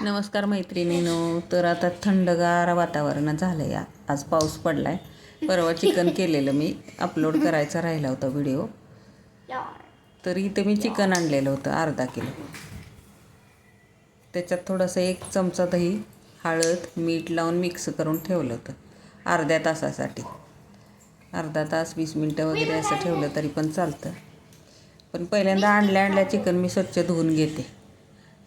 नमस्कार मैत्रिणींनो. तर आता थंडगार वातावरण झालं आहे. आज पाऊस पडला आहे. परवा चिकन केलेलं मी अपलोड करायचा राहिला होता व्हिडिओ. तर इथं मी चिकन आणलेलं होतं अर्धा किलो. त्याच्यात थोडंसं 1 चमचा दही, हळद, मीठ लावून मिक्स करून ठेवलं होतं अर्ध्या तासासाठी. अर्धा तास 20 मिनटं वगैरे असं ठेवलं तरी पण चालतं. पण पहिल्यांदा आणल्या चिकन मी स्वच्छ धुवून घेते.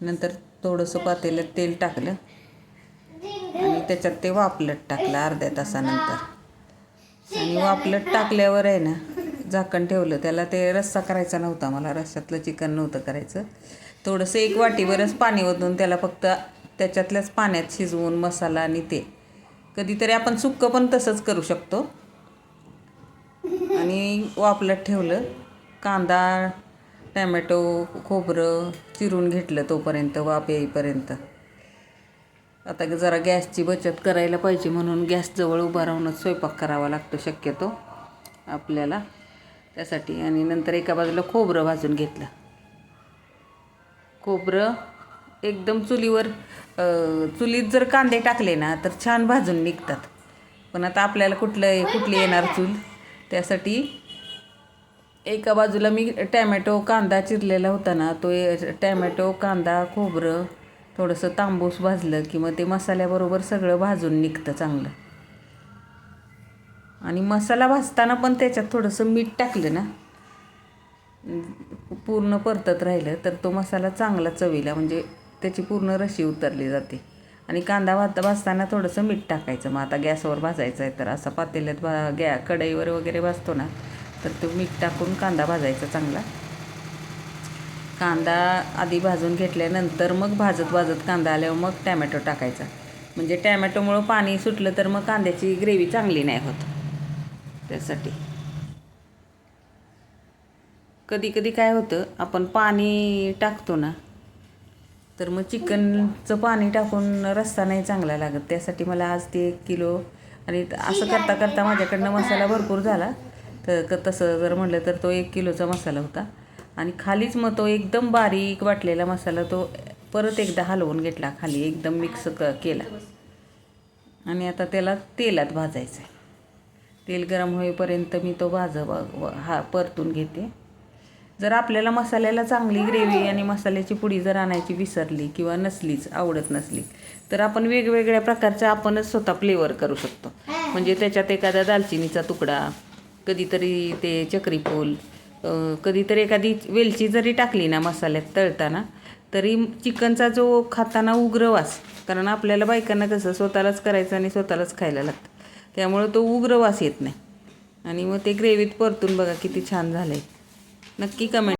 नंतर थोडंसं पातेल्यात तेल टाकलं आणि त्याच्यात ते वापलत टाकलं अर्ध्या तासानंतर. आणि वापलत टाकल्यावर आहे ना झाकण ठेवलं. त्याला ते रस्सा करायचा नव्हता, मला रस्स्यातलं चिकन नव्हतं करायचं. थोडंसं 1 वाटीभरच पाणी ओतून त्याला फक्त त्याच्यातल्याच पाण्यात शिजवून मसाला आणि ते. कधीतरी आपण सुक्कं पण तसंच करू शकतो. आणि वापलत ठेवलं. कांदा, टॅमॅटो, खोबरं चिरून घेतलं तोपर्यंत वाफ येईपर्यंत. आता जरा गॅसची बचत करायला पाहिजे म्हणून गॅसजवळ उभा राहूनच स्वयंपाक करावा लागतो शक्यतो आपल्याला त्यासाठी. आणि नंतर एका बाजूला खोबरं भाजून घेतलं. खोबरं एकदम चुलीत जर कांदे टाकले ना तर छान भाजून निघतात. पण आता आपल्याला कुठली येणार चूल, त्यासाठी एका बाजूला मी टॅमॅटो कांदा चिरलेला होता ना, तो टॅमॅटो कांदा खोबरं थोडंसं तांबूस भाजलं की मग ते मसाल्याबरोबर सगळं भाजून निघतं चांगलं. आणि मसाला भाजताना पण त्याच्यात थोडंसं मीठ टाकलं ना, पूर्ण परतत राहिलं तर तो मसाला चांगला चवीला, म्हणजे त्याची पूर्ण रशी उतरली जाते. आणि कांदा भाजताना थोडंसं मीठ टाकायचं. मग आता गॅसवर भाजायचं आहे तर असं पातेल्यात कढईवर वगैरे भाजतो ना, तर तो मीठ टाकून कांदा भाजायचा चांगला. कांदा आधी भाजून घेतल्यानंतर मग भाजत कांदा आल्यावर मग टॅमॅटो टाकायचा. म्हणजे टॅमॅटोमुळं पाणी सुटलं तर मग कांद्याची ग्रेव्ही चांगली नाही होत. त्यासाठी कधी काय होतं, आपण पाणी टाकतो ना तर मग चिकनचं पाणी टाकून रस्सा नाही चांगला लागत. त्यासाठी मला आज ते 1 किलो, आणि असं करता करता माझ्याकडनं मसाला भरपूर झाला. तर तसं जर म्हटलं तर तो 1 किलोचा मसाला होता. आणि खालीच मग तो एकदम बारीक वाटलेला मसाला तो परत एकदा हलवून घेतला, खाली एकदम मिक्स केला. आणि आता त्याला तेलात भाजायचं आहे. तेल गरम होईपर्यंत मी तो परतून घेते. जर आपल्याला मसाल्याला चांगली ग्रेव्ही आणि मसाल्याची पुडी जर आणायची विसरली किंवा आवडत नसली तर आपण वेगवेगळ्या प्रकारच्या आपणच स्वतः फ्लेवर करू शकतो. म्हणजे त्याच्यात एखादा दालचिनीचा तुकडा, कधीतरी ते चक्रीफूल, कधीतरी एखादी वेलची जरी टाकली ना मसाल्यात तळताना, तरी चिकनचा जो खाताना उग्र वास, कारण आपल्याला बायकांना कसं स्वतःलाच करायचं आणि स्वतःलाच खायला लागतं, त्यामुळं तो उग्र वास येत नाही. आणि मग ते ग्रेव्हीत परतून बघा किती छान झालं आहे. नक्की कमेंट